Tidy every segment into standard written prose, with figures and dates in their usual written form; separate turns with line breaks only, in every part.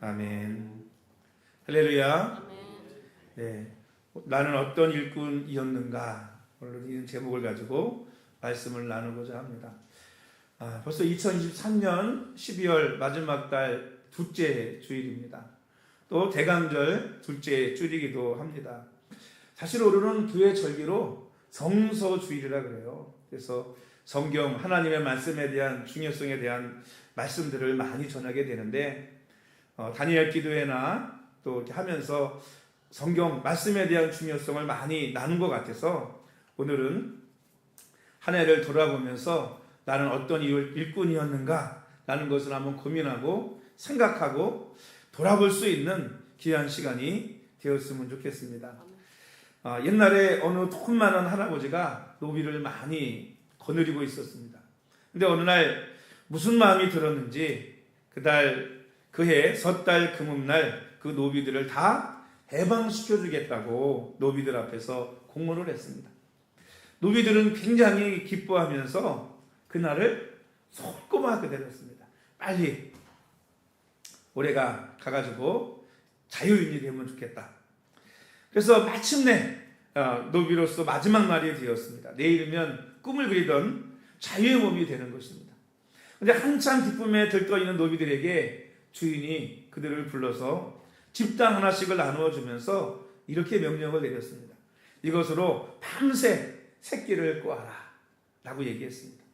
아멘. 할렐루야.
아멘.
네, 나는 어떤 일꾼이었는가, 오늘 이 제목을 가지고 말씀을 나누고자 합니다. 벌써 2023년 12월 마지막 달 둘째 주일입니다. 또 대강절 둘째 주일이기도 합니다. 사실 오늘은 교회 절기로 성서주일이라 그래요. 그래서 성경 하나님의 말씀에 대한 중요성에 대한 말씀들을 많이 전하게 되는데, 다니엘 기도회나 또 이렇게 하면서 성경 말씀에 대한 중요성을 많이 나눈 것 같아서 오늘은 한 해를 돌아보면서 나는 어떤 일꾼이었는가 라는 것을 한번 고민하고 생각하고 돌아볼 수 있는 귀한 시간이 되었으면 좋겠습니다. 옛날에 어느 돈 많은 할아버지가 노비를 많이 거느리고 있었습니다. 근데 어느 날 무슨 마음이 들었는지 그해 섣달 금음날 그 노비들을 다 해방시켜 주겠다고 노비들 앞에서 공문을 했습니다. 노비들은 굉장히 기뻐하면서 그날을 손꼽아 기다렸습니다. 빨리 올해가 가가지고 자유인이 되면 좋겠다. 그래서 마침내 노비로서 마지막 날이 되었습니다. 내일이면 꿈을 그리던 자유의 몸이 되는 것입니다. 그런데 한참 기쁨에 들떠있는 노비들에게 주인이 그들을 불러서 집단 하나씩을 나누어 주면서 이렇게 명령을 내렸습니다. 이것으로 밤새 새끼를 꼬아라 라고 얘기했습니다.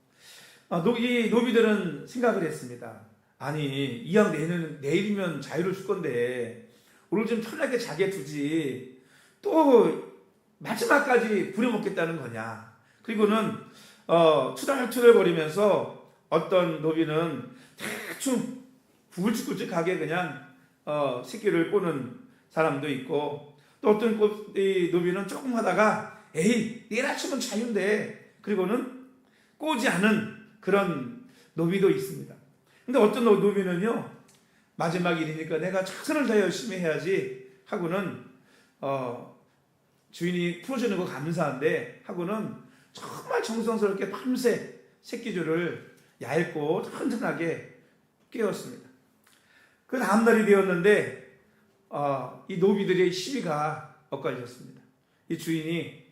노비들은 생각을 했습니다. 아니, 이왕 내일이면 자유를 줄 건데 오늘 좀 편하게 자게 두지 또 마지막까지 부려먹겠다는 거냐. 그리고는 투덜투덜 거리면서 어떤 노비는 대충 굵직굵직하게 그냥 새끼를 꼬는 사람도 있고, 또 어떤 노비는 조금 하다가 에이 내일 아침은 자유인데 그리고는 꼬지 않은 그런 노비도 있습니다. 근데 어떤 노비는요, 마지막 일이니까 내가 최선을 다해 열심히 해야지 하고는 주인이 풀어주는 거 감사한데 하고는 정말 정성스럽게 밤새 새끼줄을 얇고 튼튼하게 끼웠습니다. 그 다음날이 되었는데 이 노비들의 시비가 엇갈렸습니다. 이 주인이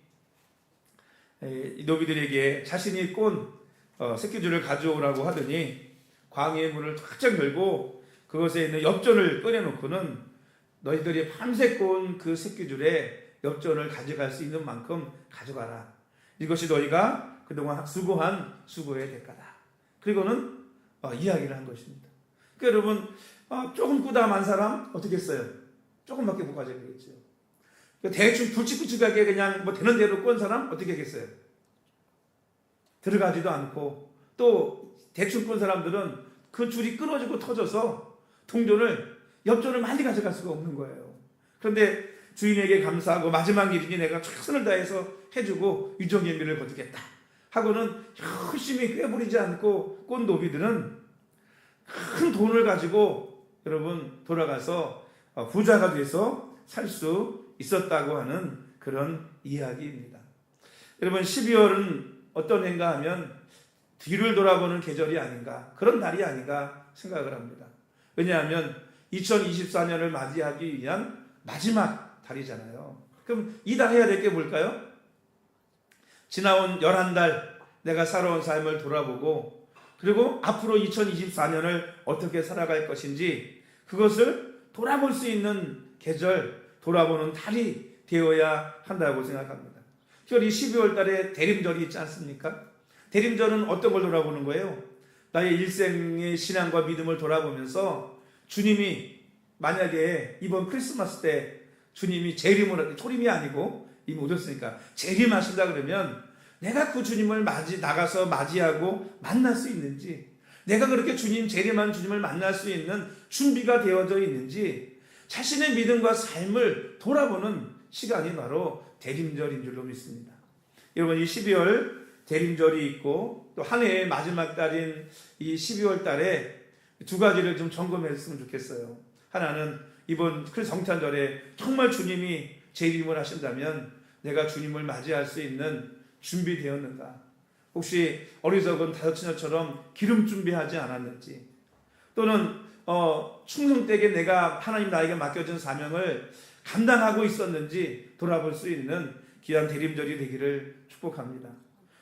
이 노비들에게 자신이 꼰 새끼줄을 가져오라고 하더니 광야의 문을 활짝 열고 그것에 있는 엽전을 꺼내놓고는 너희들이 밤새 꼰 그 새끼줄에 엽전을 가져갈 수 있는 만큼 가져가라. 이것이 너희가 그동안 수고한 수고의 대가다. 그리고는 이야기를 한 것입니다. 그러니까 여러분, 조금 꾸다만 사람 어떻게 했어요? 조금밖에 못 가져가겠죠. 대충 굵직굵직하게 그냥 뭐 되는 대로 꼰 사람 어떻게 하겠어요? 들어가지도 않고, 또 대충 꼰 사람들은 그 줄이 끊어지고 터져서 동전을 엽전을 많이 가져갈 수가 없는 거예요. 그런데 주인에게 감사하고 마지막 일이니 내가 최선을 다해서 해주고 유정예미를 거두겠다 하고는 열심히 꾀부리지 않고 꼰 노비들은 큰 돈을 가지고 여러분 돌아가서 부자가 돼서 살 수 있었다고 하는 그런 이야기입니다. 여러분, 12월은 어떤 해인가 하면 뒤를 돌아보는 계절이 아닌가, 그런 날이 아닌가 생각을 합니다. 왜냐하면 2024년을 맞이하기 위한 마지막 달이잖아요. 그럼 이 달 해야 될 게 뭘까요? 지나온 11달 내가 살아온 삶을 돌아보고, 그리고 앞으로 2024년을 어떻게 살아갈 것인지 그것을 돌아볼 수 있는 계절, 돌아보는 달이 되어야 한다고 생각합니다. 이 12월 달에 대림절이 있지 않습니까? 대림절은 어떤 걸 돌아보는 거예요? 나의 일생의 신앙과 믿음을 돌아보면서 주님이 만약에 이번 크리스마스 때 주님이 초림이 아니고 이미 오셨으니까 재림하신다 그러면 내가 그 주님을 나가서 맞이하고 만날 수 있는지, 내가 그렇게 재림한 주님을 만날 수 있는 준비가 되어져 있는지 자신의 믿음과 삶을 돌아보는 시간이 바로 대림절인 줄로 믿습니다. 여러분, 이 12월 대림절이 있고 또 한 해의 마지막 달인 이 12월 달에 두 가지를 좀 점검했으면 좋겠어요. 하나는 이번 성탄절에 정말 주님이 재림을 하신다면 내가 주님을 맞이할 수 있는 준비되었는가? 혹시 어리석은 다섯처녀처럼 기름 준비하지 않았는지, 또는 충성되게 내가 하나님 나에게 맡겨준 사명을 감당하고 있었는지 돌아볼 수 있는 귀한 대림절이 되기를 축복합니다.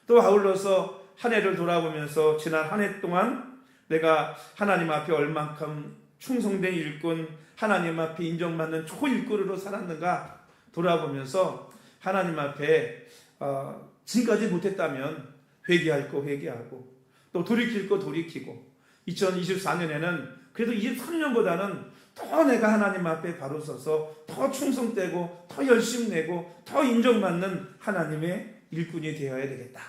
또 아울러서 한 해를 돌아보면서 지난 한 해 동안 내가 하나님 앞에 얼만큼 충성된 일꾼, 하나님 앞에 인정받는 초일꾼으로 살았는가 돌아보면서 하나님 앞에 지금까지 못했다면 회개할 거 회개하고 또 돌이킬 거 돌이키고 2024년에는 그래도 23년보다는 더 내가 하나님 앞에 바로 서서 더 충성되고 더 열심 내고 더 인정받는 하나님의 일꾼이 되어야 되겠다.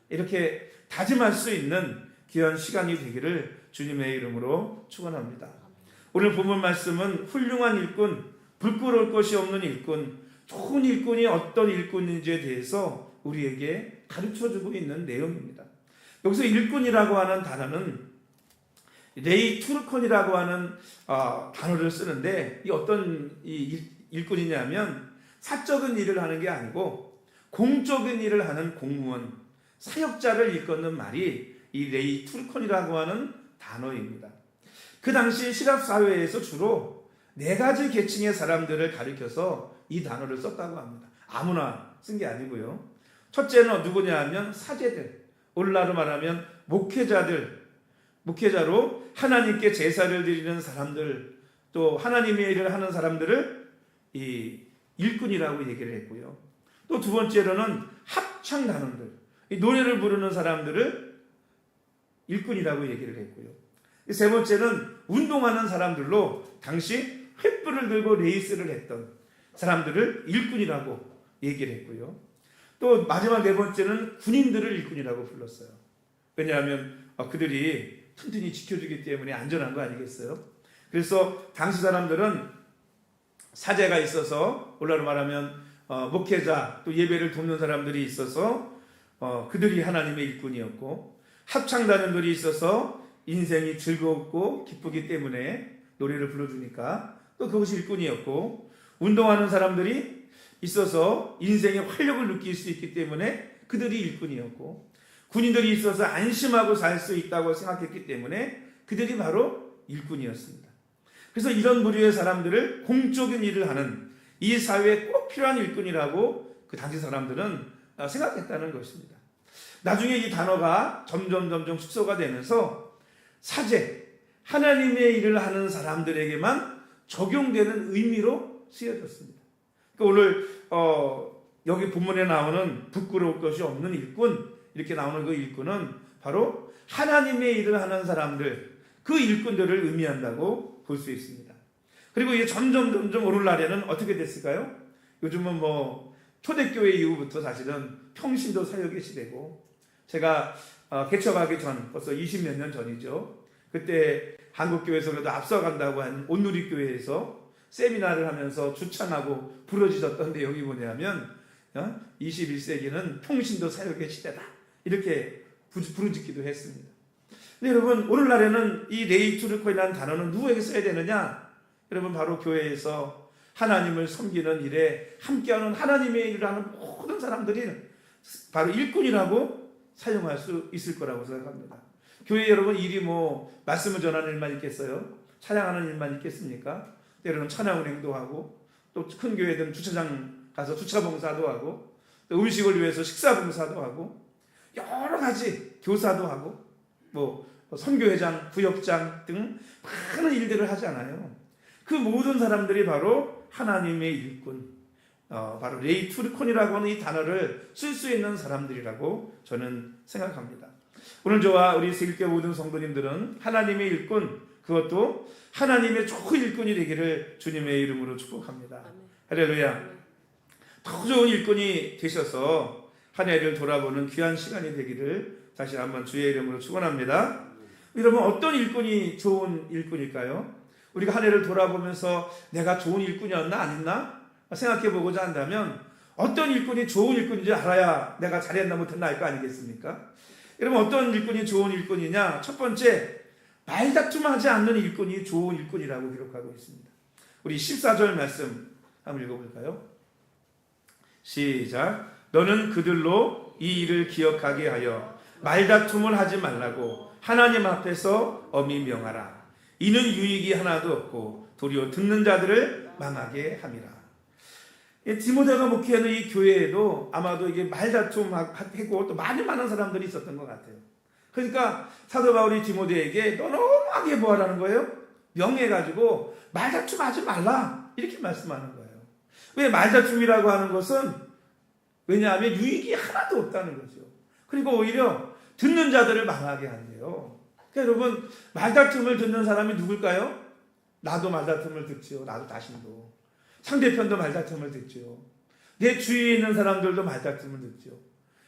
이렇게 다짐할 수 있는 귀한 시간이 되기를 주님의 이름으로 축원합니다. 오늘 본문 말씀은 훌륭한 일꾼, 부끄러울 것이 없는 일꾼, 좋은 일꾼이 어떤 일꾼인지에 대해서 우리에게 가르쳐주고 있는 내용입니다. 여기서 일꾼이라고 하는 단어는 레이 투르콘이라고 하는 단어를 쓰는데 이 어떤 일꾼이냐면 사적인 일을 하는 게 아니고 공적인 일을 하는 공무원, 사역자를 일컫는 말이 이 레이 투르콘이라고 하는 단어입니다. 그 당시 시랍 사회에서 주로 4가지 계층의 사람들을 가리켜서 이 단어를 썼다고 합니다. 아무나 쓴 게 아니고요. 첫째는 누구냐 하면 사제들, 오늘날로 말하면 목회자로 하나님께 제사를 드리는 사람들, 또 하나님의 일을 하는 사람들을 이 일꾼이라고 얘기를 했고요. 또 두 번째로는 합창단원들, 이 노래를 부르는 사람들을 일꾼이라고 얘기를 했고요. 세 번째는 운동하는 사람들로 당시 횃불을 들고 레이스를 했던 사람들을 일꾼이라고 얘기를 했고요. 또 마지막 4번째는 군인들을 일꾼이라고 불렀어요. 왜냐하면 그들이 튼튼히 지켜주기 때문에 안전한 거 아니겠어요? 그래서 당시 사람들은 사제가 있어서 오늘날로 말하면 목회자 또 예배를 돕는 사람들이 있어서 그들이 하나님의 일꾼이었고, 합창단원들이 있어서 인생이 즐겁고 기쁘기 때문에 노래를 불러주니까 또 그것이 일꾼이었고, 운동하는 사람들이 있어서 인생의 활력을 느낄 수 있기 때문에 그들이 일꾼이었고, 군인들이 있어서 안심하고 살 수 있다고 생각했기 때문에 그들이 바로 일꾼이었습니다. 그래서 이런 부류의 사람들을 공적인 일을 하는 이 사회에 꼭 필요한 일꾼이라고 그 당시 사람들은 생각했다는 것입니다. 나중에 이 단어가 점점 축소가 되면서 사제, 하나님의 일을 하는 사람들에게만 적용되는 의미로 쓰여졌습니다. 그러니까 오늘 여기 본문에 나오는 부끄러울 것이 없는 일꾼, 이렇게 나오는 그 일꾼은 바로 하나님의 일을 하는 사람들, 그 일꾼들을 의미한다고 볼 수 있습니다. 그리고 이게 점점 오늘날에는 어떻게 됐을까요? 요즘은 초대교회 이후부터 사실은 평신도 사역이 시되고, 제가 개척하기 전 벌써 20몇 년 전이죠. 그때 한국교회에서 그래도 앞서간다고 한 온누리교회에서 세미나를 하면서 주창하고 부러지셨던 내용이 뭐냐면 21세기는 평신도 사역의 시대다, 이렇게 부르짖기도 했습니다. 근데 여러분, 오늘날에는 이 레이 투르콘이라는 단어는 누구에게 써야 되느냐? 여러분, 바로 교회에서 하나님을 섬기는 일에 함께하는 하나님의 일을 하는 모든 사람들이 바로 일꾼이라고 사용할 수 있을 거라고 생각합니다. 교회 여러분 일이 말씀을 전하는 일만 있겠어요? 찬양하는 일만 있겠습니까? 때로는 찬양 운행도 하고, 또 큰 교회들은 주차장 가서 주차 봉사도 하고, 또 음식을 위해서 식사 봉사도 하고, 여러 가지 교사도 하고, 선교회장, 구역장 등 많은 일들을 하잖아요. 그 모든 사람들이 바로 하나님의 일꾼, 바로 레이 투르콘이라고 하는 이 단어를 쓸 수 있는 사람들이라고 저는 생각합니다. 오늘 저와 우리 세일교회 모든 성도님들은 하나님의 일꾼, 그것도 하나님의 좋은 일꾼이 되기를 주님의 이름으로 축복합니다. 할렐루야. 더 좋은 일꾼이 되셔서 한 해를 돌아보는 귀한 시간이 되기를 다시 한번 주의 이름으로 축원합니다. 여러분, 어떤 일꾼이 좋은 일꾼일까요? 우리가 한 해를 돌아보면서 내가 좋은 일꾼이었나 아니었나 생각해 보고자 한다면 어떤 일꾼이 좋은 일꾼인지 알아야 내가 잘했나 못했나 알 거 아니겠습니까? 여러분, 어떤 일꾼이 좋은 일꾼이냐? 첫 번째, 말다툼하지 않는 일꾼이 좋은 일꾼이라고 기록하고 있습니다. 우리 14절 말씀 한번 읽어볼까요? 시작. 너는 그들로 이 일을 기억하게 하여 말다툼을 하지 말라고 하나님 앞에서 엄히 명하라. 이는 유익이 하나도 없고 도리어 듣는 자들을 망하게 함이라. 디모데가 목회하는 이 교회에도 아마도 이게 말다툼하고 또 많은 사람들이 있었던 것 같아요. 그러니까 사도 바울이 디모데에게 너무하게 뭐하라는 거예요? 명해가지고 말다툼하지 말라 이렇게 말씀하는 거예요. 왜 말다툼이라고 하는 것은 왜냐하면 유익이 하나도 없다는 거죠. 그리고 오히려 듣는 자들을 망하게 한대요. 그러니까 여러분 말다툼을 듣는 사람이 누굴까요? 나도 말다툼을 듣지요. 나도 자신도. 상대편도 말다툼을 듣지요. 내 주위에 있는 사람들도 말다툼을 듣지요.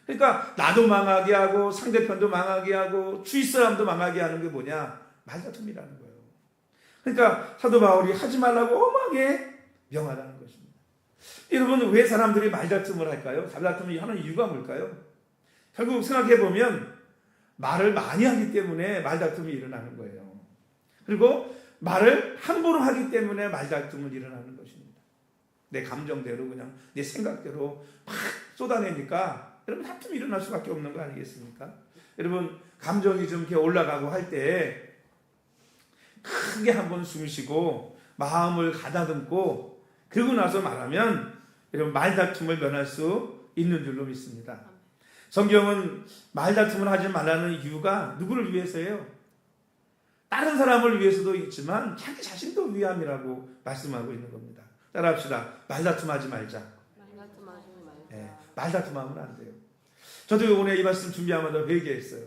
그러니까 나도 망하게 하고 상대편도 망하게 하고 주위 사람도 망하게 하는 게 뭐냐? 말다툼이라는 거예요. 그러니까 사도 바울이 하지 말라고 엄하게 명하라는 것입니다. 여러분 왜 사람들이 말다툼을 할까요? 말다툼을 하는 이유가 뭘까요? 결국 생각해보면 말을 많이 하기 때문에 말다툼이 일어나는 거예요. 그리고 말을 함부로 하기 때문에 말다툼을 일어나는 것입니다. 내 감정대로 그냥 내 생각대로 막 쏟아내니까 여러분 다툼이 일어날 수밖에 없는 거 아니겠습니까? 여러분 감정이 좀 이렇게 올라가고 할 때 크게 한번 숨 쉬고 마음을 가다듬고 그러고 나서 말하면 여러분 말다툼을 면할 수 있는 줄로 믿습니다. 성경은 말다툼을 하지 말라는 이유가 누구를 위해서예요? 다른 사람을 위해서도 있지만 자기 자신도 위함이라고 말씀하고 있는 겁니다. 따라합시다. 말다툼하지 말자. 네, 말다툼하면 안 돼요. 저도 오늘 이 말씀 준비하면서 회개했어요.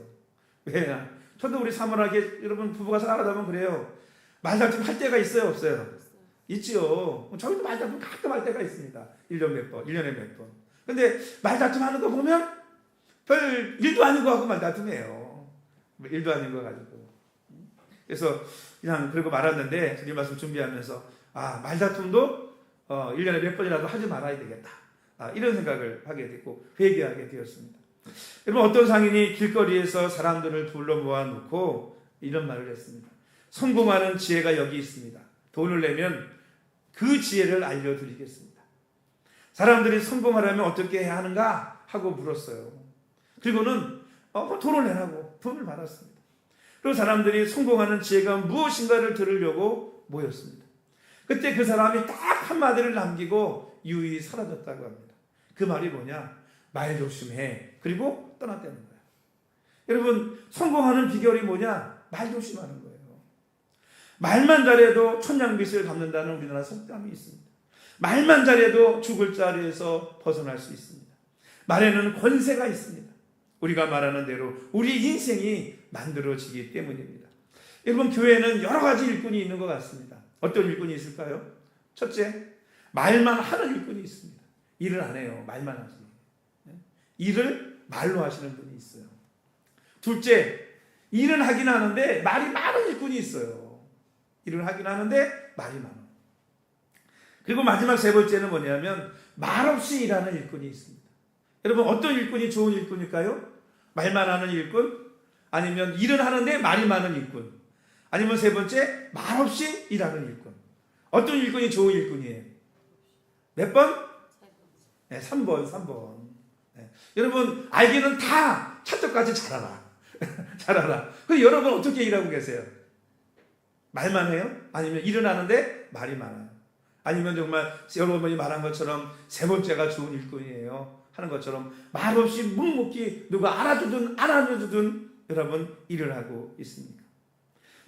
왜? 저도 우리 사모하게 여러분 부부가 살아가다 보면 그래요. 말다툼 할 때가 있어요, 없어요? 있지요. 저희도 말다툼 가끔 할 때가 있습니다. 1년에 몇 번. 근데 말다툼 하는 거 보면 별 일도 아닌 거 하고 말다툼해요. 일도 아닌 거 가지고. 그래서 그냥 그러고 말았는데 이 말씀 준비하면서 말다툼도 1년에 몇 번이라도 하지 말아야 되겠다. 이런 생각을 하게 됐고 회개하게 되었습니다. 여러분 어떤 상인이 길거리에서 사람들을 불러 모아놓고 이런 말을 했습니다. 성공하는 지혜가 여기 있습니다. 돈을 내면 그 지혜를 알려드리겠습니다. 사람들이 성공하려면 어떻게 해야 하는가 하고 물었어요. 그리고는 돈을 내라고 돈을 받았습니다. 그리고 사람들이 성공하는 지혜가 무엇인가를 들으려고 모였습니다. 그때 그 사람이 딱 한마디를 남기고 유유히 사라졌다고 합니다. 그 말이 뭐냐? 말 조심해. 그리고 떠났다는 거예요. 여러분 성공하는 비결이 뭐냐? 말 조심하는 거예요. 말만 잘해도 천냥빚을 갚는다는 우리나라 속담이 있습니다. 말만 잘해도 죽을 자리에서 벗어날 수 있습니다. 말에는 권세가 있습니다. 우리가 말하는 대로 우리 인생이 만들어지기 때문입니다. 여러분 교회에는 여러 가지 일꾼이 있는 것 같습니다. 어떤 일꾼이 있을까요? 첫째, 말만 하는 일꾼이 있습니다. 일을 안 해요. 말만 하지. 일을 말로 하시는 분이 있어요. 둘째, 일은 하긴 하는데 말이 많은 일꾼이 있어요. 일을 하긴 하는데 말이 많아요. 그리고 마지막 세 번째는 뭐냐면 말없이 일하는 일꾼이 있습니다. 여러분 어떤 일꾼이 좋은 일꾼일까요? 말만 하는 일꾼? 아니면 일은 하는데 말이 많은 일꾼? 아니면 세 번째 말없이 일하는 일꾼? 어떤 일꾼이 좋은 일꾼이에요? 몇 번? 네, 3번. 네. 여러분 알기는 다 찰떡같이 잘 알아. 잘 알아. 그럼 여러분 어떻게 일하고 계세요? 말만 해요? 아니면 일은 하는데 말이 많아요? 아니면 정말 여러분이 말한 것처럼 세 번째가 좋은 일꾼이에요 하는 것처럼 말없이 묵묵히 누가 알아주든 안 알아주든 여러분 일을 하고 있습니까?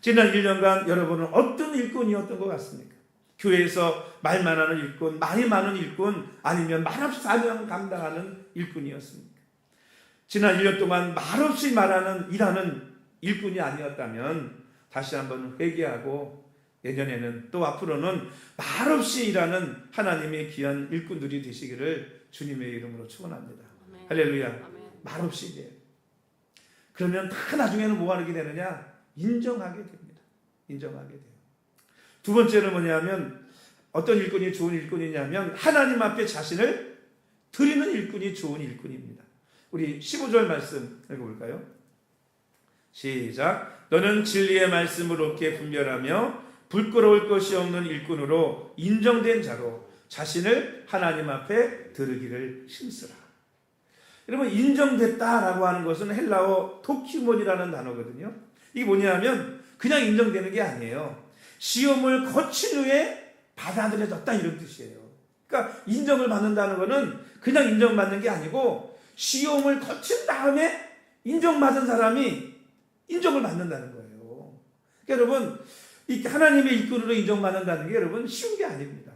지난 1년간 여러분은 어떤 일꾼이었던 것 같습니까? 교회에서 말만 하는 일꾼, 말이 많은 일꾼, 아니면 말없이 사명 감당하는 일꾼이었습니까? 지난 1년 동안 말없이 일하는 일꾼이 아니었다면 다시 한번 회개하고 내년에는 또 앞으로는 말없이 일하는 하나님의 귀한 일꾼들이 되시기를 주님의 이름으로 축원합니다. 할렐루야. 아멘. 말없이 일해요. 그러면 다 나중에는 뭐 하게 되느냐? 인정하게 됩니다. 인정하게 돼요. 두 번째는 뭐냐면 어떤 일꾼이 좋은 일꾼이냐면 하나님 앞에 자신을 드리는 일꾼이 좋은 일꾼입니다. 우리 15절 말씀 읽어볼까요? 시작. 너는 진리의 말씀을 옳게 분별하며 부끄러울 것이 없는 일꾼으로 인정된 자로 자신을 하나님 앞에 드리기를 힘쓰라. 여러분 인정됐다라고 하는 것은 헬라어 도키몬이라는 단어거든요. 이게 뭐냐면 그냥 인정되는 게 아니에요. 시험을 거친 후에 받아들여졌다 이런 뜻이에요. 그러니까 인정을 받는다는 것은 그냥 인정받는 게 아니고 시험을 거친 다음에 인정받은 사람이 인정을 받는다는 거예요. 그러니까 여러분, 이 하나님의 일꾼으로 인정받는다는 게 여러분 쉬운 게 아닙니다.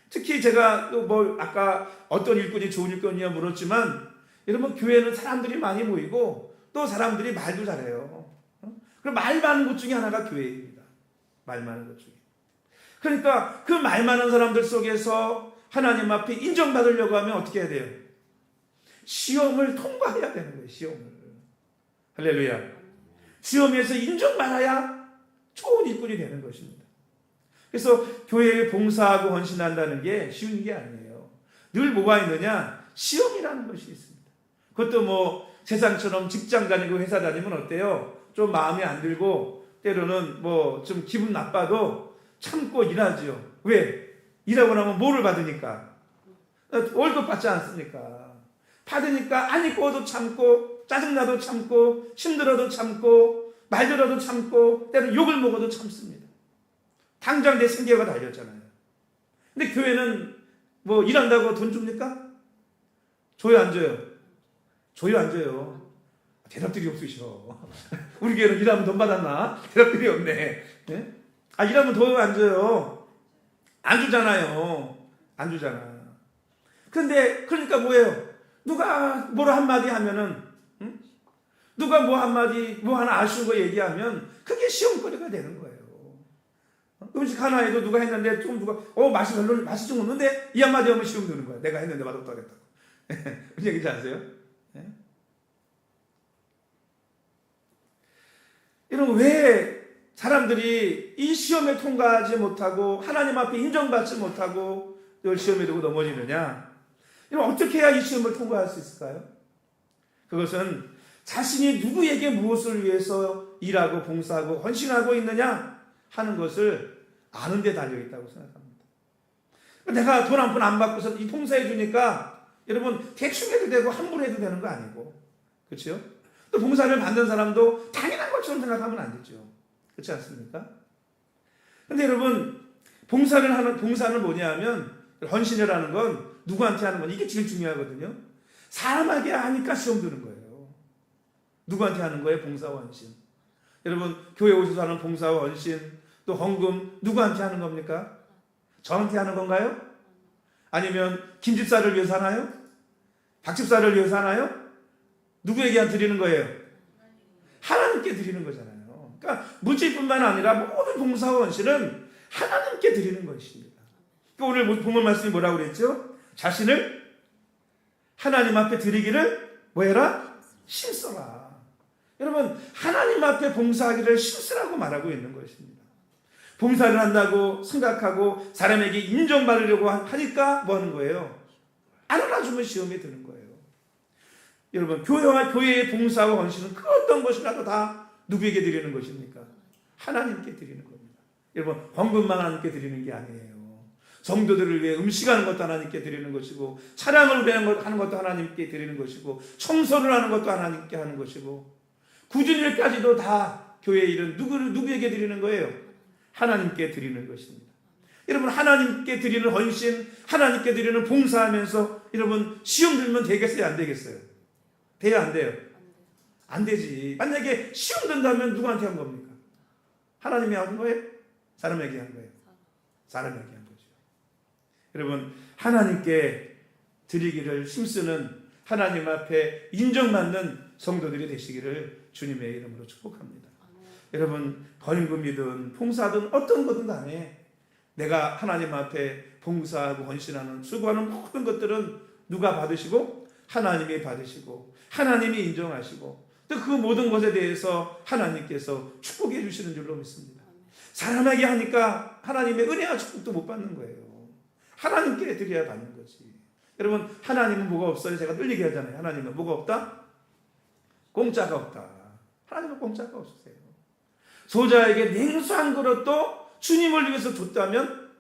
특히 제가 또 뭐 아까 어떤 일꾼이 좋은 일꾼이냐 물었지만 여러분, 교회는 사람들이 많이 모이고 또 사람들이 말도 잘해요. 그럼 말 많은 것 중에 하나가 교회입니다. 말 많은 것 중에. 그러니까 그 말 많은 사람들 속에서 하나님 앞에 인정받으려고 하면 어떻게 해야 돼요? 시험을 통과해야 되는 거예요. 시험을. 할렐루야. 시험에서 인정받아야 좋은 일꾼이 되는 것입니다. 그래서 교회에 봉사하고 헌신한다는 게 쉬운 게 아니에요. 늘 뭐가 있느냐? 시험이라는 것이 있습니다. 그것도 뭐 세상처럼 직장 다니고 회사 다니면 어때요? 좀 마음에 안 들고 때로는 뭐 좀 기분 나빠도 참고 일하죠. 왜? 일하고 나면 뭐를 받으니까? 월급 받지 않습니까? 받으니까 안 입고도 참고 짜증나도 참고 힘들어도 참고 말들어도 참고 때로는 욕을 먹어도 참습니다. 당장 내 생계가 달렸잖아요. 근데 교회는 뭐 일한다고 돈 줍니까? 줘요 안 줘요? 줘요 안 줘요? 대답들이 없으셔. 우리 교회는 일하면 돈 받았나? 대답들이 없네. 네? 일하면 돈 안 줘요. 안 주잖아요. 안 주잖아. 근데 그러니까 뭐예요? 누가 뭐라 한마디 하면은 누가 뭐 한마디 뭐 하나 아쉬운 거 얘기하면 그게 시험거리가 되는 거예요. 음식 하나 해도 누가 했는데 좀 누가 맛이 별로 맛이 좀 없는데 이 한마디 하면 시험 드는 거야. 내가 했는데 맛없다 그랬다고. 그런 얘기지 않으세요? 네? 이런 왜 사람들이 이 시험에 통과하지 못하고 하나님 앞에 인정받지 못하고 늘 시험에 두고 넘어지느냐? 이럼 어떻게 해야 이 시험을 통과할 수 있을까요? 그것은 자신이 누구에게 무엇을 위해서 일하고 봉사하고 헌신하고 있느냐 하는 것을 아는 데 달려있다고 생각합니다. 내가 돈 한 푼 안 받고서 이 봉사해 주니까 여러분 대충 해도 되고 함부로 해도 되는 거 아니고, 그렇죠? 또 봉사를 받는 사람도 당연한 것처럼 생각하면 안 되죠. 그렇지 않습니까? 근데 여러분, 봉사는 뭐냐 하면, 헌신을 하는 건 누구한테 하는 건 이게 제일 중요하거든요. 사람에게 하니까 시험 드는 거예요. 누구한테 하는 거예요? 봉사와 헌신. 여러분, 교회 오셔서 하는 봉사와 헌신, 또 헌금, 누구한테 하는 겁니까? 저한테 하는 건가요? 아니면 김집사를 위해서 하나요? 박집사를 위해서 하나요? 누구에게 드리는 거예요? 하나님께 드리는 거잖아요. 그러니까 물질뿐만 아니라 모든 봉사와 헌신은 하나님께 드리는 것입니다. 그러니까 오늘 본문 말씀이 뭐라고 그랬죠? 자신을 하나님 앞에 드리기를 뭐해라? 힘써라. 여러분, 하나님 앞에 봉사하기를 힘쓰라고 말하고 있는 것입니다. 봉사를 한다고 생각하고 사람에게 인정받으려고 하니까 뭐 하는 거예요? 안 알아주면 시험에 드는 거예요. 여러분, 교회와 교회의 봉사와 헌신은 그 어떤 것이라도 다 누구에게 드리는 것입니까? 하나님께 드리는 겁니다. 여러분, 헌금만 하나님께 드리는 게 아니에요. 성도들을 위해 음식하는 것도 하나님께 드리는 것이고, 차량을 하는 것도 하나님께 드리는 것이고, 청소를 하는 것도 하나님께 하는 것이고, 굳은 일까지도 다 교회의 일은 누구에게 드리는 거예요? 하나님께 드리는 것입니다. 여러분, 하나님께 드리는 헌신, 하나님께 드리는 봉사하면서 여러분 시험 들면 되겠어요? 안 되겠어요? 돼요? 안 돼요? 안 되지. 만약에 시험 든다면 누구한테 한 겁니까? 하나님이 한 거예요? 사람에게 한 거예요? 사람에게 한 거죠. 여러분, 하나님께 드리기를 힘쓰는 하나님 앞에 인정받는 성도들이 되시기를 주님의 이름으로 축복합니다. 여러분, 헌금이든 봉사든 어떤 거든 간에 내가 하나님 앞에 봉사하고 헌신하는 수고하는 모든 것들은 누가 받으시고 하나님이 받으시고 하나님이 인정하시고 또 그 모든 것에 대해서 하나님께서 축복해 주시는 줄로 믿습니다. 사람에게 하니까 하나님의 은혜와 축복도 못 받는 거예요. 하나님께 드려야 받는 거지. 여러분, 하나님은 뭐가 없어요? 제가 늘 얘기하잖아요. 하나님은 뭐가 없다? 공짜가 없다. 하나님은 공짜가 없으세요. 소자에게 냉수 한 그릇도 주님을 위해서 줬다면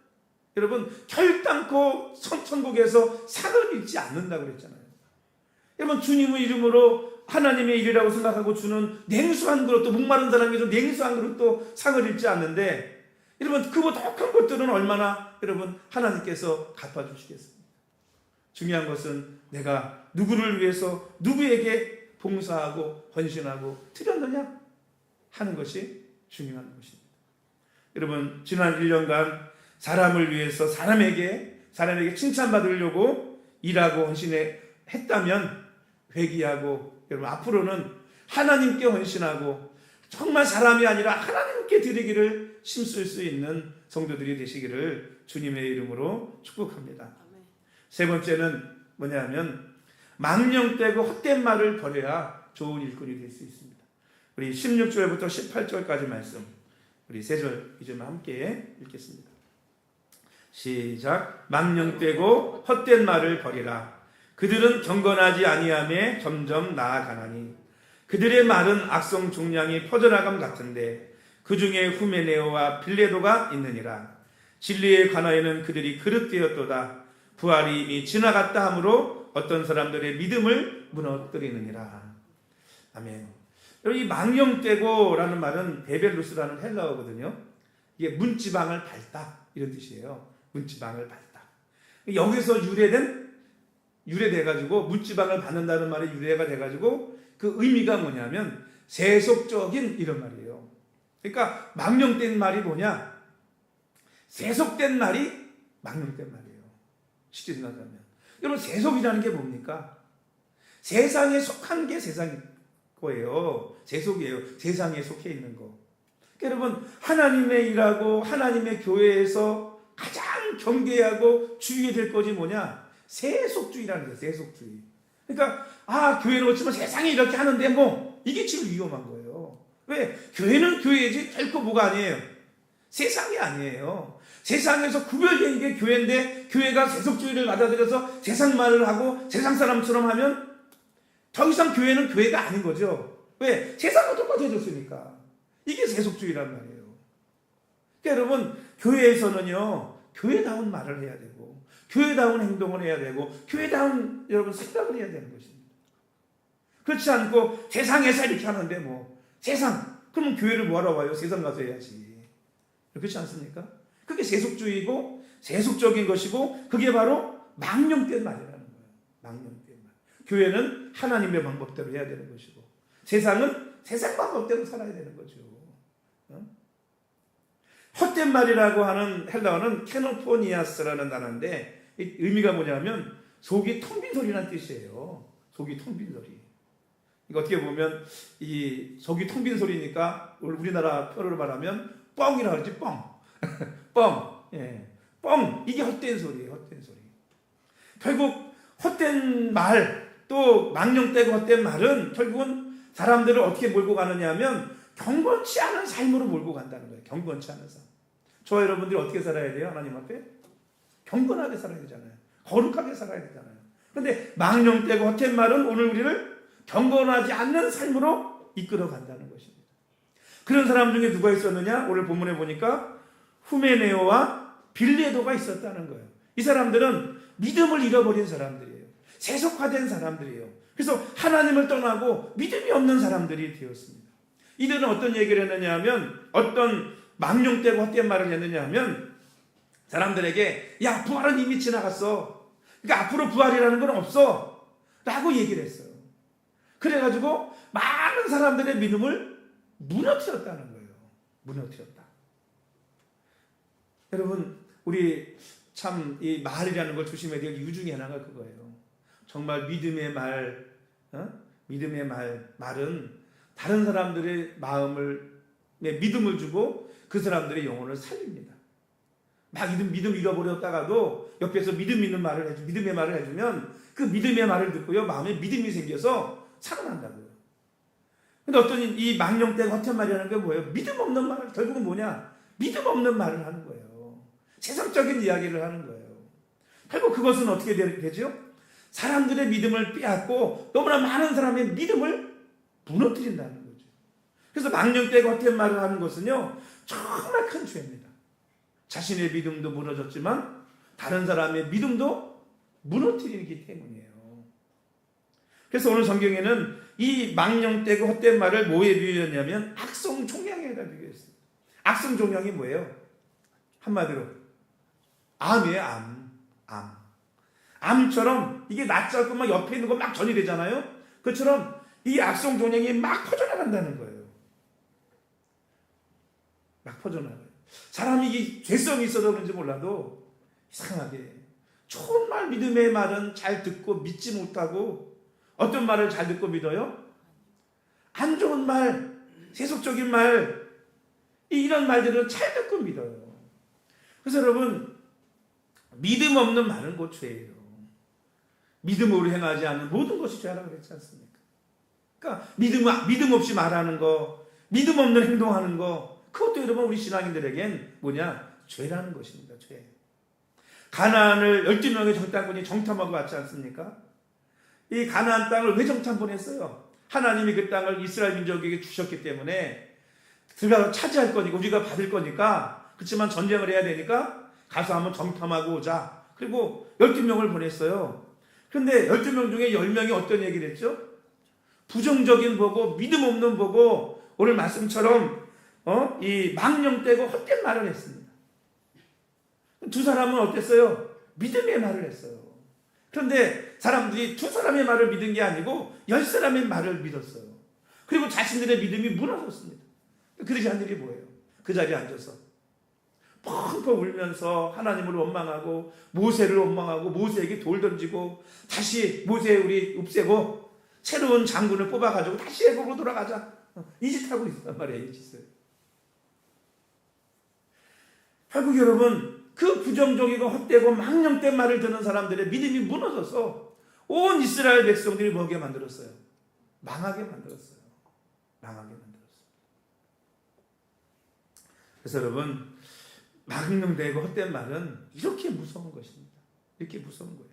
여러분 결단코 천국에서 상을 입지 않는다고 그랬잖아요. 여러분, 주님의 이름으로 하나님의 일이라고 생각하고 주는 냉수한 그릇도, 목마른 사람에게도 냉수한 그릇도 상을 잃지 않는데, 여러분, 그보다 더 큰 것들은 얼마나 여러분 하나님께서 갚아주시겠습니까? 중요한 것은 내가 누구를 위해서 누구에게 봉사하고 헌신하고 드렸느냐 하는 것이 중요한 것입니다. 여러분, 지난 1년간 사람을 위해서 사람에게 칭찬받으려고 일하고 헌신했다면 회개하고, 여러분 앞으로는 하나님께 헌신하고 정말 사람이 아니라 하나님께 드리기를 힘쓸 수 있는 성도들이 되시기를 주님의 이름으로 축복합니다. 세 번째는 뭐냐면 망령되고 헛된 말을 버려야 좋은 일꾼이 될 수 있습니다. 우리 16절부터 18절까지 말씀, 우리 세 절 이 점 함께 읽겠습니다. 시작. 망령되고 헛된 말을 버리라. 그들은 경건하지 아니함에 점점 나아가나니 그들의 말은 악성 종량이 퍼져나감 같은데 그 중에 후메네오와 빌레도가 있느니라. 진리에 관하여는 그들이 그릇되었도다. 부활이 이미 지나갔다 하므로 어떤 사람들의 믿음을 무너뜨리느니라. 아멘. 이 망령되고라는 말은 베벨루스라는 헬라어거든요. 이게 문지방을 밟다 이런 뜻이에요. 문지방을 밟다. 여기서 유래돼가지고 문지방을 밟는다는 말이 유래가 돼가지고 그 의미가 뭐냐면 세속적인 이런 말이에요. 그러니까 망령된 말이 뭐냐? 세속된 말이 망령된 말이에요. 쉽게 생각하면. 여러분, 세속이라는 게 뭡니까? 세상에 속한 게 세상일 거예요. 세속이에요. 세상에 속해 있는 거. 그러니까 여러분, 하나님의 일하고 하나님의 교회에서 가장 경계하고 주의해야 될 것이 뭐냐? 세속주의라는 거예요. 세속주의. 그러니까 교회는 어쩌면 세상이 이렇게 하는데 이게 지금 위험한 거예요. 왜? 교회는 교회지 결코 뭐가 아니에요. 세상이 아니에요. 세상에서 구별된 게 교회인데 교회가 세속주의를 받아들여서 세상 말을 하고 세상 사람처럼 하면 더 이상 교회는 교회가 아닌 거죠. 왜? 세상과 똑같아졌으니까. 이게 세속주의란 말이에요. 그러니까 여러분, 교회에서는요, 교회다운 말을 해야 되고 교회다운 행동을 해야 되고 교회다운 여러분 생각을 해야 되는 것입니다. 그렇지 않고 세상에서 이렇게 하는데 세상, 그러면 교회를 뭐하러 와요? 세상 가서 해야지. 그렇지 않습니까? 그게 세속주의고 세속적인 것이고 그게 바로 망령된 말이라는 거예요. 망령된 말. 교회는 하나님의 방법대로 해야 되는 것이고 세상은 세상 방법대로 살아야 되는 거죠. 헛된 말이라고 하는 헬라어는 케노포니아스라는 단어인데 의미가 뭐냐면 속이 텅 빈 소리라는 뜻이에요. 속이 텅 빈 소리. 이거 어떻게 보면 이 속이 텅 빈 소리니까 우리나라 표현으로 말하면 뻥이라고 하지. 뻥. 뻥. 예. 뻥. 이게 헛된 소리예요. 헛된 소리. 결국 헛된 말, 또 망령되고 헛된 말은 결국은 사람들을 어떻게 몰고 가느냐 하면 경건치 않은 삶으로 몰고 간다는 거예요. 경건치 않은 삶. 저와 여러분들이 어떻게 살아야 돼요? 하나님 앞에? 경건하게 살아야 되잖아요. 거룩하게 살아야 되잖아요. 그런데 망령되고 헛된 말은 오늘 우리를 경건하지 않는 삶으로 이끌어 간다는 것입니다. 그런 사람 중에 누가 있었느냐? 오늘 본문에 보니까 후메네오와 빌레도가 있었다는 거예요. 이 사람들은 믿음을 잃어버린 사람들이에요. 세속화된 사람들이에요. 그래서 하나님을 떠나고 믿음이 없는 사람들이 되었습니다. 이들은 어떤 얘기를 했느냐 하면, 어떤 망령되고 헛된 말을 했느냐 하면, 사람들에게 야, 부활은 이미 지나갔어. 그러니까 앞으로 부활이라는 건 없어. 라고 얘기를 했어요. 그래가지고 많은 사람들의 믿음을 무너뜨렸다는 거예요. 무너뜨렸다. 여러분, 우리 참 이 말이라는 걸 조심해야 될 이유 중에 하나가 그거예요. 정말 믿음의 말, 말은 다른 사람들의 믿음을 주고 그 사람들의 영혼을 살립니다. 막 믿음 잃어버렸다가도 옆에서 믿음의 말을 해주면 그 믿음의 말을 듣고요, 마음에 믿음이 생겨서 살아난다고요. 근데 어떤 이 망령되고 헛된 말이라는 게 뭐예요? 믿음 없는 말, 결국은 뭐냐? 믿음 없는 말을 하는 거예요. 세상적인 이야기를 하는 거예요. 결국 그것은 어떻게 되죠? 사람들의 믿음을 빼앗고 너무나 많은 사람의 믿음을 무너뜨린다는 거죠. 그래서 망령되고 헛된 말을 하는 것은요, 정말 큰 죄입니다. 자신의 믿음도 무너졌지만 다른 사람의 믿음도 무너뜨리기 때문이에요. 그래서 오늘 성경에는 이 망령되고 헛된 말을 뭐에 비유했냐면 악성종양에다 비유했어요. 악성종양이 뭐예요? 한마디로 암이에요. 암. 암처럼 이게 낯설고 막 옆에 있는 거 막 전이 되잖아요. 그처럼 이 악성종양이 막 퍼져나간다는 거예요. 막 퍼져나가요. 사람이 이 죄성이 있어서 그런지 몰라도 이상하게 좋은 말, 믿음의 말은 잘 듣고 믿지 못하고, 어떤 말을 잘 듣고 믿어요? 안 좋은 말, 세속적인 말, 이런 말들은 잘 듣고 믿어요. 그래서 여러분, 믿음 없는 말은 곧 죄예요. 믿음으로 행하지 않는 모든 것이 죄라고 그랬지 않습니까? 그러니까 믿음 없이 말하는 거, 믿음 없는 행동하는 거, 그것도 여러분 우리 신앙인들에겐 뭐냐? 죄라는 것입니다. 죄. 가나안을 12명의 정탐꾼이 정탐하고 왔지 않습니까? 이 가나안 땅을 왜 정탐본했어요? 하나님이 그 땅을 이스라엘 민족에게 주셨기 때문에 들어가서 차지할 거니까, 우리가 받을 거니까, 그렇지만 전쟁을 해야 되니까 가서 한번 정탐하고 오자. 그리고 12명을 보냈어요. 그런데 12명 중에 10명이 어떤 얘기를 했죠? 부정적인 보고, 믿음 없는 보고, 오늘 말씀처럼 이 망령되고 헛된 말을 했습니다. 두 사람은 어땠어요? 믿음의 말을 했어요. 그런데 사람들이 두 사람의 말을 믿은 게 아니고 10사람의 말을 믿었어요. 그리고 자신들의 믿음이 무너졌습니다. 그러지 않은 일이 뭐예요? 그 자리에 앉아서 펑펑 울면서 하나님을 원망하고, 모세를 원망하고, 모세에게 돌 던지고, 다시 모세 우리 없애고 새로운 장군을 뽑아가지고 다시 애국으로 돌아가자, 이 짓 하고 있단 말이에요. 이 짓을. 결국 여러분, 그 부정적이고 헛되고 망령된 말을 듣는 사람들의 믿음이 무너져서 온 이스라엘 백성들이 뭐게 만들었어요? 망하게 만들었어요. 망하게 만들었어요. 그래서 여러분, 망령되고 헛된 말은 이렇게 무서운 것입니다. 이렇게 무서운 거예요.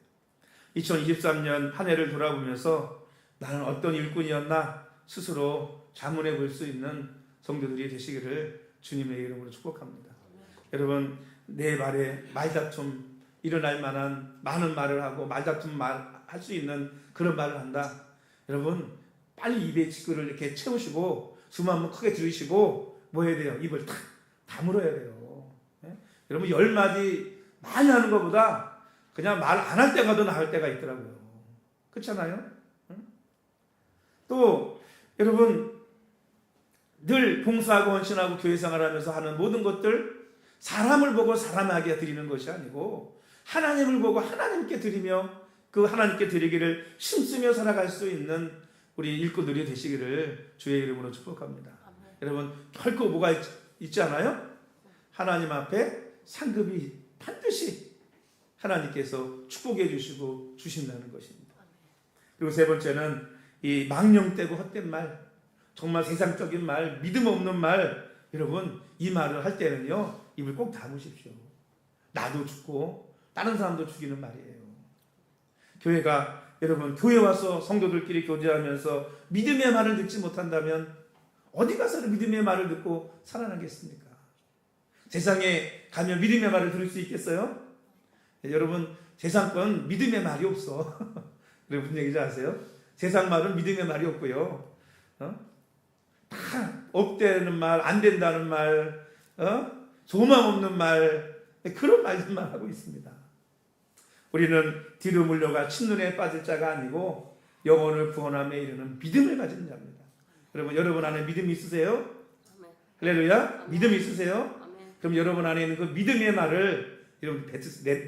2023년 한 해를 돌아보면서 나는 어떤 일꾼이었나 스스로 자문해 볼 수 있는 성도들이 되시기를 주님의 이름으로 축복합니다. 여러분, 내 말에 말다툼 일어날 만한 많은 말을 하고 말다툼 할 수 있는 그런 말을 한다. 여러분, 빨리 입에 지글을 이렇게 채우시고 숨 한번 크게 들이쉬고 뭐 해야 돼요? 입을 탁 다물어야 돼요. 네? 여러분, 10마디 많이 하는 것보다 그냥 말 안 할 때가 더 나을 때가 있더라고요. 그렇잖아요? 또 여러분, 늘 봉사하고 헌신하고 교회 생활하면서 하는 모든 것들, 사람을 보고 사람에게 드리는 것이 아니고 하나님을 보고 하나님께 드리며 그 하나님께 드리기를 힘쓰며 살아갈 수 있는 우리 일꾼들이 되시기를 주의 이름으로 축복합니다. 아멘. 여러분, 결코 뭐가 있지 않아요? 하나님 앞에 상급이 반드시 하나님께서 축복해 주시고 주신다는 것입니다. 그리고 세 번째는 이 망령되고 헛된 말, 정말 세상적인 말, 믿음 없는 말, 여러분, 이 말을 할 때는요, 입을 꼭 다무십시오. 나도 죽고 다른 사람도 죽이는 말이에요. 교회가, 여러분, 교회 와서 성도들끼리 교제하면서 믿음의 말을 듣지 못한다면 어디 가서 믿음의 말을 듣고 살아나겠습니까? 세상에 가면 믿음의 말을 들을 수 있겠어요? 여러분, 세상 건 믿음의 말이 없어. 여러분, 무슨 얘기인지 아세요? 세상 말은 믿음의 말이 없고요. 다 없다는 말, 안 된다는 말, 소망 없는 말, 그런 말들만 하고 있습니다. 우리는 뒤로 물려가 침눈에 빠질 자가 아니고 영혼을 구원함에 이르는 믿음을 가진 자입니다. 여러분 안에 믿음이 있으세요? 아멘. 할렐루야. 믿음이 있으세요? 아멘. 그럼 여러분 안에 있는 그 믿음의 말을 여러분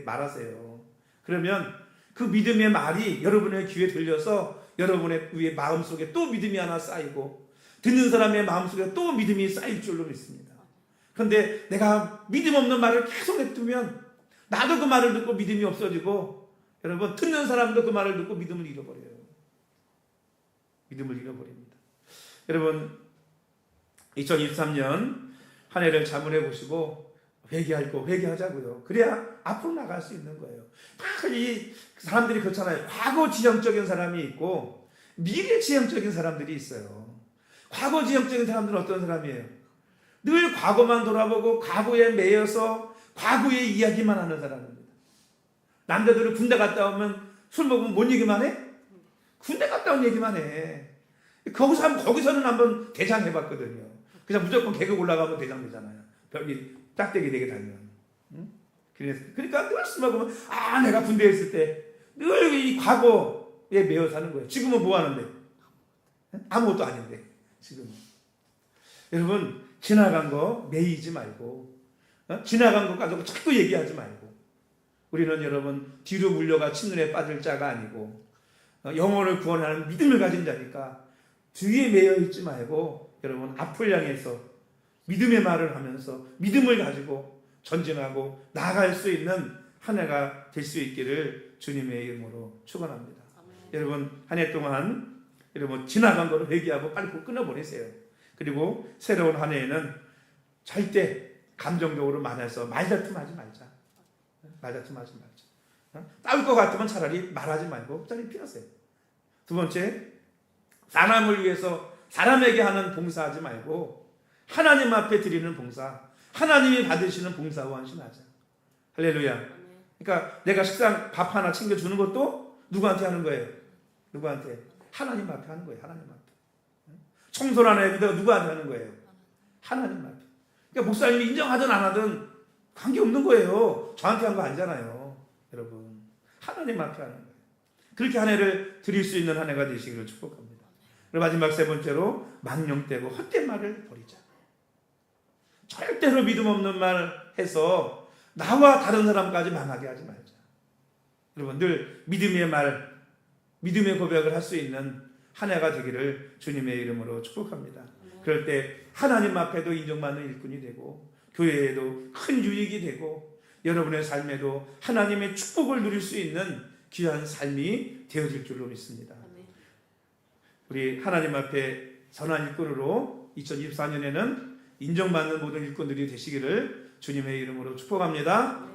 말하세요. 그러면 그 믿음의 말이 여러분의 귀에 들려서 여러분의 위에 마음속에 또 믿음이 하나 쌓이고, 듣는 사람의 마음속에 또 믿음이 쌓일 줄로 믿습니다. 그런데 내가 믿음 없는 말을 계속 냅두면 나도 그 말을 듣고 믿음이 없어지고, 여러분, 듣는 사람도 그 말을 듣고 믿음을 잃어버려요. 믿음을 잃어버립니다. 여러분, 2023년 한 해를 자문해 보시고 회개할 거 회개하자고요. 그래야 앞으로 나갈 수 있는 거예요. 다 이 사람들이 그렇잖아요. 과거 지향적인 사람이 있고 미래 지향적인 사람들이 있어요. 과거 지향적인 사람들은 어떤 사람이에요? 늘 과거만 돌아보고 과거에 매여서 과거의 이야기만 하는 사람입니다. 남자들은 군대 갔다 오면 술 먹으면 뭔 얘기만 해? 군대 갔다 온 얘기만 해. 거기서는 한번 대장 해봤거든요. 그냥 무조건 계급 올라가면 대장 되잖아요. 별이 짝대기 되게 달면. 응? 그러니까 늘 말씀하고 내가 군대에 있을 때 늘 이 과거에 매여 사는 거예요. 지금은 뭐 하는데? 아무것도 아닌데 지금. 여러분 지나간 거 매이지 말고 지나간 거 가지고 자꾸 얘기하지 말고 우리는 여러분 뒤로 물려가 침륜에 빠질 자가 아니고 영혼을 구원하는 믿음을 가진 자니까 뒤에 매여 있지 말고 여러분 앞을 향해서 믿음의 말을 하면서 믿음을 가지고 전진하고 나아갈 수 있는 한 해가 될 수 있기를 주님의 이름으로 축원합니다. 여러분 한 해 동안 여러분 지나간 거를 회개하고 빨리 끊어버리세요. 그리고 새로운 한 해에는 절대 감정적으로 만나서 말다툼하지 말자. 말다툼하지 말자. 싸울 것 같으면 차라리 말하지 말고 자리 피하세요. 두 번째, 사람을 위해서 사람에게 하는 봉사하지 말고 하나님 앞에 드리는 봉사, 하나님이 받으시는 봉사와 헌신하자. 할렐루야. 그러니까 내가 식상 밥 하나 챙겨주는 것도 누구한테 하는 거예요? 누구한테? 하나님 앞에 하는 거예요. 하나님 앞에. 청소를 하나 해도 내가 누구한테 하는 거예요? 하나님 앞에. 그러니까 목사님이 인정하든 안 하든 관계없는 거예요. 저한테 한 거 아니잖아요. 여러분. 하나님 앞에 하는 거예요. 그렇게 한 해를 드릴 수 있는 한 해가 되시기를 축복합니다. 그리고 마지막 세 번째로 망령되고 헛된 말을 버리자. 절대로 믿음 없는 말 해서 나와 다른 사람까지 망하게 하지 말자. 여러분 늘 믿음의 말, 믿음의 고백을 할 수 있는 한 해가 되기를 주님의 이름으로 축복합니다. 그럴 때 하나님 앞에도 인정받는 일꾼이 되고 교회에도 큰 유익이 되고 여러분의 삶에도 하나님의 축복을 누릴 수 있는 귀한 삶이 되어질 줄로 믿습니다. 우리 하나님 앞에 선한 일꾼으로 2024년에는 인정받는 모든 일꾼들이 되시기를 주님의 이름으로 축복합니다.